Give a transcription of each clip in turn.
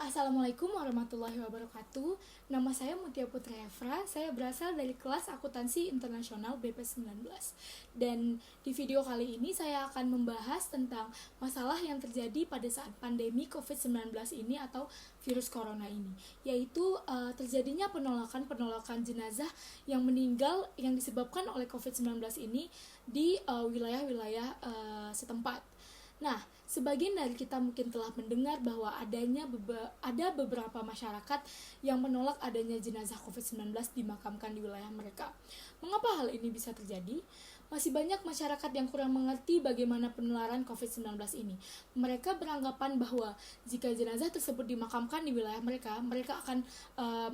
Assalamualaikum warahmatullahi wabarakatuh. Nama saya Mutia Putri Efra. Saya berasal dari kelas Akuntansi Internasional BP19. Dan di video kali ini saya akan membahas tentang masalah yang terjadi pada saat pandemi COVID-19 ini atau virus corona ini, yaitu terjadinya penolakan jenazah yang meninggal yang disebabkan oleh COVID-19 ini di wilayah-wilayah setempat. Nah, sebagian dari kita mungkin telah mendengar bahwa ada beberapa masyarakat yang menolak adanya jenazah COVID-19 dimakamkan di wilayah mereka. Mengapa hal ini bisa terjadi? Masih banyak masyarakat yang kurang mengerti bagaimana penularan COVID-19 ini. Mereka beranggapan bahwa jika jenazah tersebut dimakamkan di wilayah mereka, mereka akan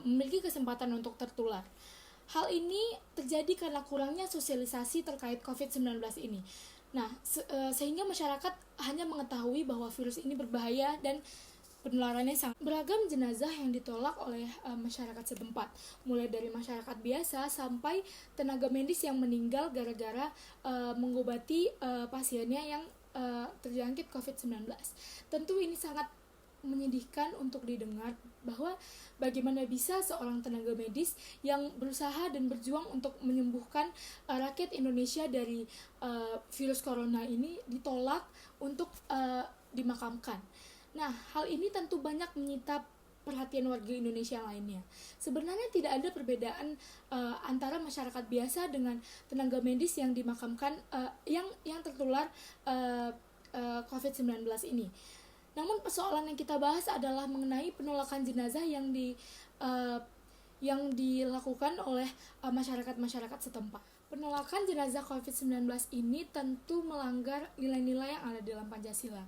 memiliki kesempatan untuk tertular. Hal ini terjadi karena kurangnya sosialisasi terkait COVID-19 ini. Nah, sehingga masyarakat hanya mengetahui bahwa virus ini berbahaya dan penularannya sangat beragam. Jenazah yang ditolak oleh masyarakat setempat, mulai dari masyarakat biasa sampai tenaga medis yang meninggal gara-gara mengobati pasiennya yang terjangkit COVID-19. Tentu ini sangat menyedihkan untuk didengar bahwa bagaimana bisa seorang tenaga medis yang berusaha dan berjuang untuk menyembuhkan rakyat Indonesia dari virus corona ini ditolak untuk dimakamkan. Nah, hal ini tentu banyak menyita perhatian warga Indonesia lainnya. Sebenarnya tidak ada perbedaan antara masyarakat biasa dengan tenaga medis yang dimakamkan yang tertular COVID-19 ini. Namun persoalan yang kita bahas adalah mengenai penolakan jenazah yang dilakukan oleh masyarakat setempat. Penolakan jenazah COVID-19 ini tentu melanggar nilai-nilai yang ada dalam Pancasila,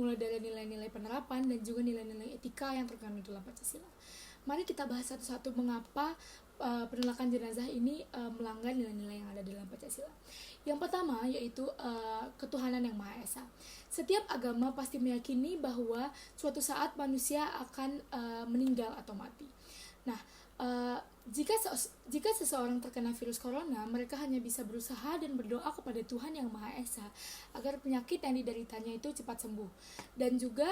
mulai dari nilai-nilai penerapan dan juga nilai-nilai etika yang terkandung dalam Pancasila. Mari kita bahas satu-satu mengapa penolakan jenazah ini melanggar nilai-nilai yang ada dalam Pancasila. Yang pertama yaitu ketuhanan yang Maha Esa. Setiap agama pasti meyakini bahwa suatu saat manusia akan meninggal atau mati. Nah, jika seseorang terkena virus corona, mereka hanya bisa berusaha dan berdoa kepada Tuhan yang Maha Esa agar penyakit yang dideritanya itu cepat sembuh. Dan juga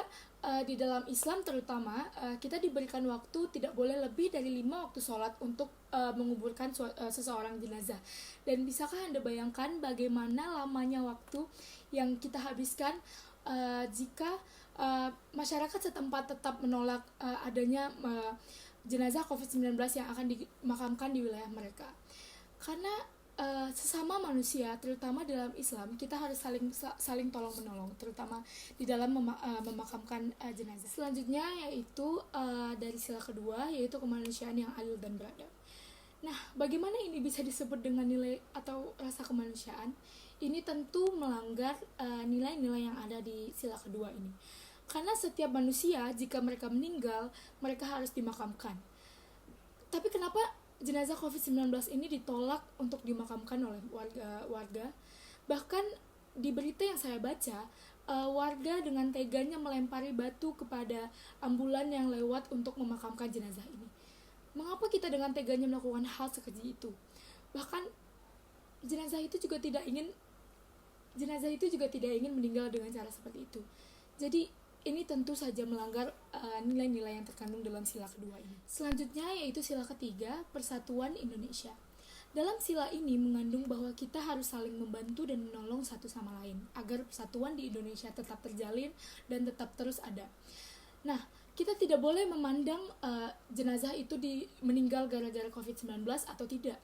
di dalam Islam terutama, kita diberikan waktu tidak boleh lebih dari 5 waktu sholat untuk menguburkan seseorang jenazah. Dan bisakah Anda bayangkan bagaimana lamanya waktu yang kita habiskan jika masyarakat setempat tetap menolak adanya jenazah COVID-19 yang akan dimakamkan di wilayah mereka. Karena sesama manusia, terutama dalam Islam, kita harus saling tolong-menolong, terutama di dalam memakamkan jenazah. Selanjutnya yaitu dari sila kedua, yaitu kemanusiaan yang adil dan beradab. Nah, bagaimana ini bisa disebut dengan nilai atau rasa kemanusiaan? Ini tentu melanggar nilai-nilai yang ada di sila kedua ini. Karena setiap manusia, jika mereka meninggal, mereka harus dimakamkan. Tapi kenapa jenazah COVID-19 ini ditolak untuk dimakamkan oleh warga? Bahkan di berita yang saya baca, warga dengan teganya melempari batu kepada ambulan yang lewat untuk memakamkan jenazah ini. Mengapa kita dengan teganya melakukan hal sekeji itu? Bahkan jenazah itu juga tidak ingin meninggal dengan cara seperti itu. Jadi ini tentu saja melanggar nilai-nilai yang terkandung dalam sila kedua ini. Selanjutnya yaitu sila ketiga, Persatuan Indonesia. Dalam sila ini mengandung bahwa kita harus saling membantu dan menolong satu sama lain agar persatuan di Indonesia tetap terjalin dan tetap terus ada. Nah, kita tidak boleh memandang jenazah itu meninggal gara-gara COVID-19 atau tidak.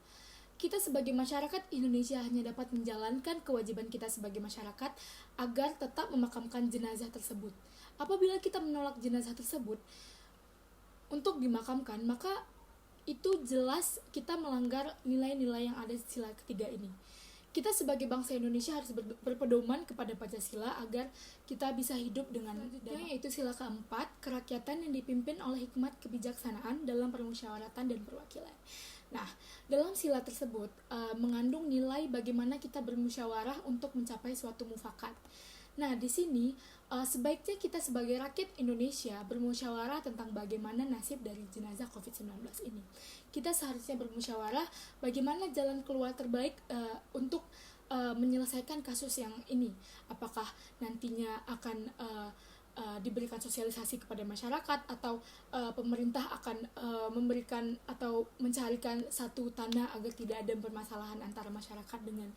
Kita sebagai masyarakat Indonesia hanya dapat menjalankan kewajiban kita sebagai masyarakat agar tetap memakamkan jenazah tersebut. Apabila kita menolak jenazah tersebut untuk dimakamkan, maka itu jelas kita melanggar nilai-nilai yang ada di sila ketiga ini. Kita sebagai bangsa Indonesia harus berpedoman kepada Pancasila agar kita bisa hidup dengan damai. Yaitu sila keempat, kerakyatan yang dipimpin oleh hikmat kebijaksanaan dalam permusyawaratan dan perwakilan. Nah, dalam sila tersebut mengandung nilai bagaimana kita bermusyawarah untuk mencapai suatu mufakat. Nah, di sini sebaiknya kita sebagai rakyat Indonesia bermusyawarah tentang bagaimana nasib dari jenazah COVID-19 ini. Kita seharusnya bermusyawarah bagaimana jalan keluar terbaik untuk menyelesaikan kasus yang ini. Apakah nantinya akan diberikan sosialisasi kepada masyarakat, atau pemerintah akan memberikan atau mencarikan satu tanah agar tidak ada permasalahan antara masyarakat dengan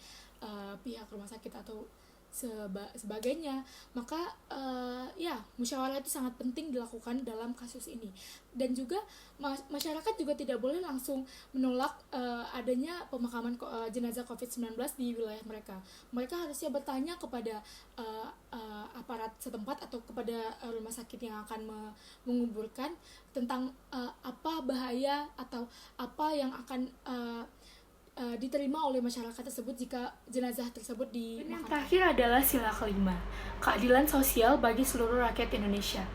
pihak rumah sakit atau sebagainya. Maka ya, musyawarah itu sangat penting dilakukan dalam kasus ini. Dan juga masyarakat juga tidak boleh langsung menolak adanya pemakaman jenazah COVID-19 di wilayah mereka. Mereka harusnya bertanya kepada aparat setempat atau kepada rumah sakit yang akan menguburkan tentang apa bahaya atau apa yang akan diterima oleh masyarakat tersebut jika jenazah tersebut dimakamkan. Yang terakhir adalah sila kelima, keadilan sosial bagi seluruh rakyat Indonesia.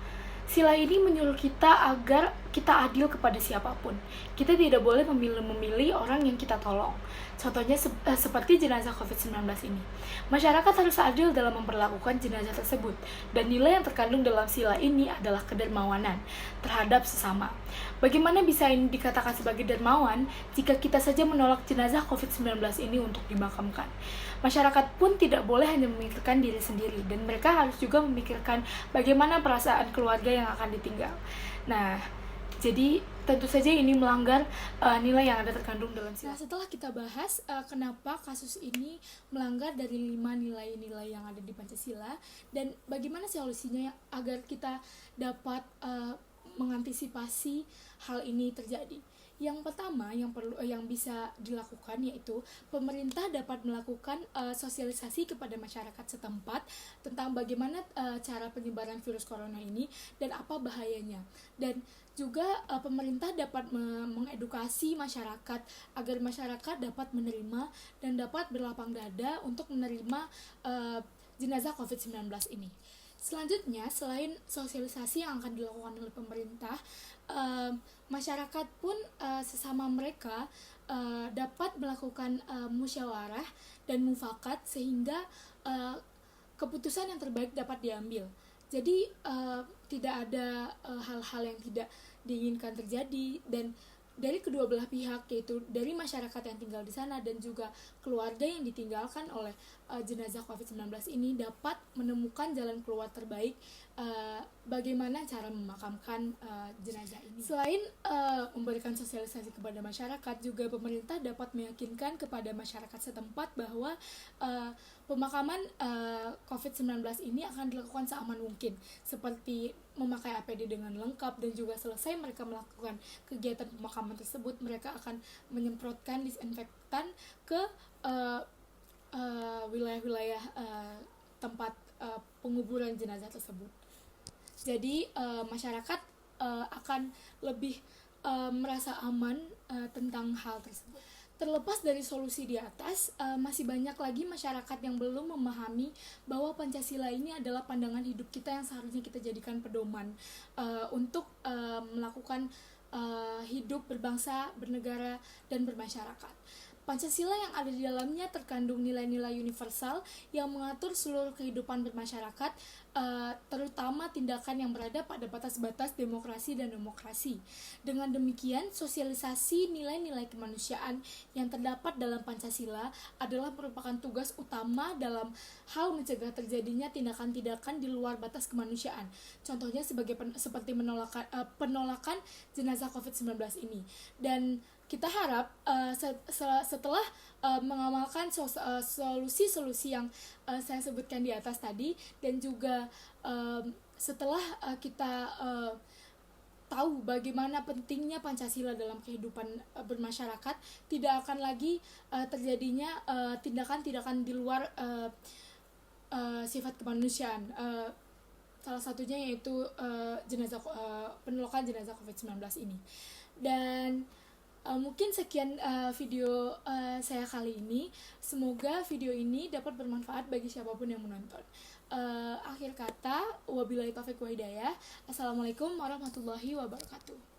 Sila ini menyuruh kita agar kita adil kepada siapapun. Kita tidak boleh memilih orang yang kita tolong. Contohnya seperti jenazah COVID-19 ini. Masyarakat harus adil dalam memperlakukan jenazah tersebut. Dan nilai yang terkandung dalam sila ini adalah kedermawanan terhadap sesama. Bagaimana bisa ini dikatakan sebagai dermawan jika kita saja menolak jenazah COVID-19 ini untuk dimakamkan? Masyarakat pun tidak boleh hanya memikirkan diri sendiri, dan mereka harus juga memikirkan bagaimana perasaan keluarga yang akan ditinggal. Nah, jadi tentu saja ini melanggar nilai yang ada terkandung dalam sila. Nah, setelah kita bahas kenapa kasus ini melanggar dari 5 nilai-nilai yang ada di Pancasila, dan bagaimana solusinya agar kita dapat mengantisipasi hal ini terjadi. Yang pertama yang bisa dilakukan yaitu pemerintah dapat melakukan sosialisasi kepada masyarakat setempat tentang bagaimana cara penyebaran virus corona ini dan apa bahayanya. Dan juga pemerintah dapat mengedukasi masyarakat agar masyarakat dapat menerima dan dapat berlapang dada untuk menerima jenazah COVID-19 ini. Selanjutnya, selain sosialisasi yang akan dilakukan oleh pemerintah, masyarakat pun sesama mereka dapat melakukan musyawarah dan mufakat sehingga keputusan yang terbaik dapat diambil. Jadi tidak ada hal-hal yang tidak diinginkan terjadi, dan dari kedua belah pihak, yaitu dari masyarakat yang tinggal di sana dan juga keluarga yang ditinggalkan oleh jenazah COVID-19 ini dapat menemukan jalan keluar terbaik bagaimana cara memakamkan jenazah ini. Selain memberikan sosialisasi kepada masyarakat, juga pemerintah dapat meyakinkan kepada masyarakat setempat bahwa pemakaman COVID-19 ini akan dilakukan seaman mungkin, seperti memakai APD dengan lengkap, dan juga selesai mereka melakukan kegiatan pemakaman tersebut, mereka akan menyemprotkan disinfektan ke wilayah-wilayah tempat penguburan jenazah tersebut. Jadi masyarakat akan lebih merasa aman tentang hal tersebut. Terlepas dari solusi di atas, masih banyak lagi masyarakat yang belum memahami bahwa Pancasila ini adalah pandangan hidup kita yang seharusnya kita jadikan pedoman untuk melakukan hidup berbangsa, bernegara, dan bermasyarakat. Pancasila yang ada di dalamnya terkandung nilai-nilai universal yang mengatur seluruh kehidupan bermasyarakat, terutama tindakan yang berada pada batas-batas demokrasi dan demokrasi. Dengan demikian, sosialisasi nilai-nilai kemanusiaan yang terdapat dalam Pancasila adalah merupakan tugas utama dalam hal mencegah terjadinya tindakan-tindakan di luar batas kemanusiaan. Contohnya seperti penolakan jenazah COVID-19 ini. Dan kita harap setelah mengamalkan solusi-solusi yang saya sebutkan di atas tadi, dan juga setelah kita tahu bagaimana pentingnya Pancasila dalam kehidupan bermasyarakat, tidak akan lagi terjadinya tindakan-tindakan di luar sifat kemanusiaan. Salah satunya yaitu penolakan jenazah COVID-19 ini. Dan mungkin sekian video saya kali ini. Semoga video ini dapat bermanfaat bagi siapapun yang menonton. Akhir kata, wabillahi taufiq wa hidayah. Assalamualaikum warahmatullahi wabarakatuh.